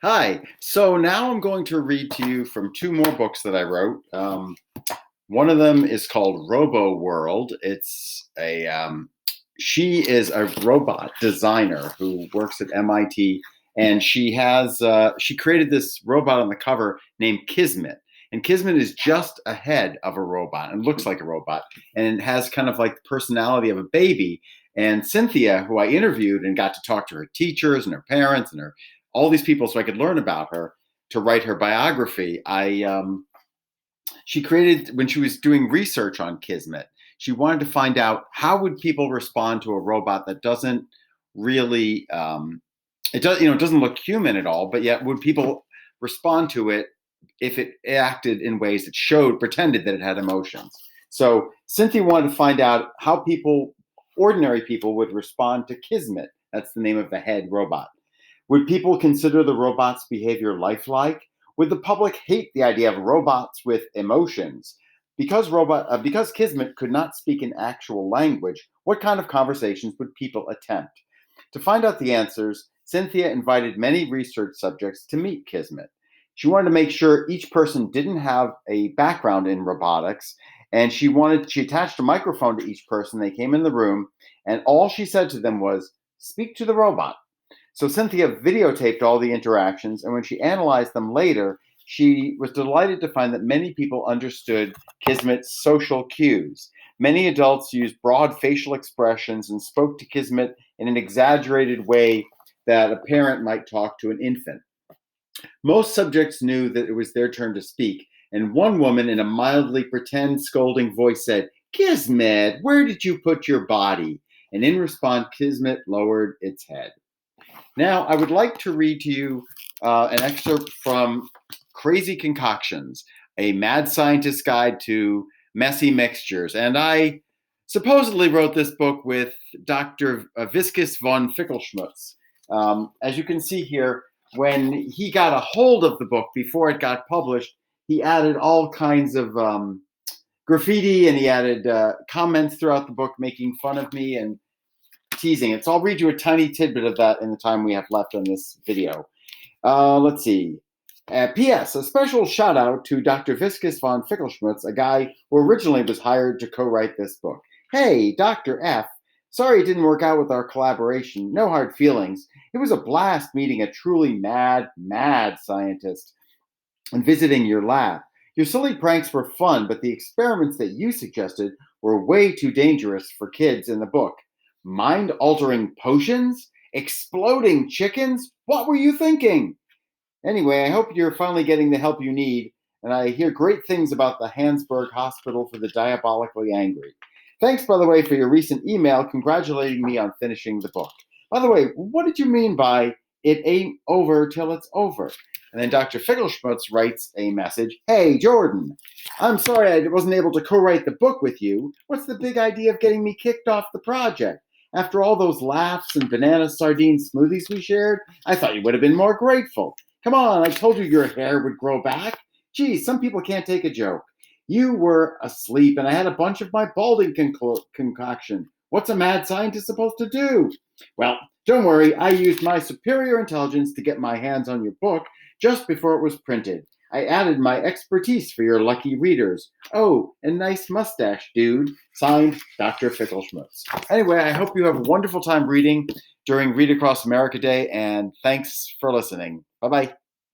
Hi. So now I'm going to read to you from two more books that I wrote. One of them is called Robo World. She is a robot designer who works at MIT, and she created this robot on the cover named Kismet. And Kismet is just a head of a robot and looks like a robot, and it has kind of like the personality of a baby. And Cynthia, who I interviewed and got to talk to her teachers and her parents and her all these people so I could learn about her to write her biography. She created, when she was doing research on Kismet, she wanted to find out how would people respond to a robot that doesn't really it doesn't look human at all, but yet would people respond to it if it acted in ways that pretended that it had emotions. So Cynthia wanted to find out how ordinary people would respond to Kismet. That's the name of the head robot. Would people consider the robot's behavior lifelike? Would the public hate the idea of robots with emotions? Because Kismet could not speak an actual language, what kind of conversations would people attempt? To find out the answers, Cynthia invited many research subjects to meet Kismet. She wanted to make sure each person didn't have a background in robotics, and she attached a microphone to each person. They came in the room, and all she said to them was, "Speak to the robot." So Cynthia videotaped all the interactions, and when she analyzed them later, she was delighted to find that many people understood Kismet's social cues. Many adults used broad facial expressions and spoke to Kismet in an exaggerated way that a parent might talk to an infant. Most subjects knew that it was their turn to speak, and one woman in a mildly pretend scolding voice said, "Kismet, where did you put your body?" And in response, Kismet lowered its head. Now, I would like to read to you an excerpt from Crazy Concoctions, a mad scientist's guide to messy mixtures. And I supposedly wrote this book with Dr. Viscus von Fickelschmutz. As you can see here, when he got a hold of the book before it got published, he added all kinds of graffiti, and he added comments throughout the book making fun of me and teasing it. So I'll read you a tiny tidbit of that in the time we have left on this video. Let's see. P.S. A special shout out to Dr. Viscus von Fickelschmutz, a guy who originally was hired to co-write this book. Hey, Dr. F. Sorry it didn't work out with our collaboration. No hard feelings. It was a blast meeting a truly mad scientist and visiting your lab. Your silly pranks were fun, but the experiments that you suggested were way too dangerous for kids in the book. Mind-altering potions? Exploding chickens? What were you thinking? Anyway, I hope you're finally getting the help you need, and I hear great things about the Hansburg Hospital for the Diabolically Angry. Thanks, by the way, for your recent email congratulating me on finishing the book. By the way, what did you mean by "it ain't over till it's over"? And then Dr. Fickelschmutz writes a message. Hey, Jordan, I'm sorry I wasn't able to co-write the book with you. What's the big idea of getting me kicked off the project? After all those laughs and banana sardine smoothies we shared, I thought you would have been more grateful. Come on, I told you your hair would grow back. Geez, some people can't take a joke. You were asleep, and I had a bunch of my balding concoction. What's a mad scientist supposed to do? Well, don't worry, I used my superior intelligence to get my hands on your book just before it was printed. I added my expertise for your lucky readers. Oh, and nice mustache, dude. Signed, Dr. Fickelschmutz. Anyway, I hope you have a wonderful time reading during Read Across America Day, and thanks for listening. Bye-bye.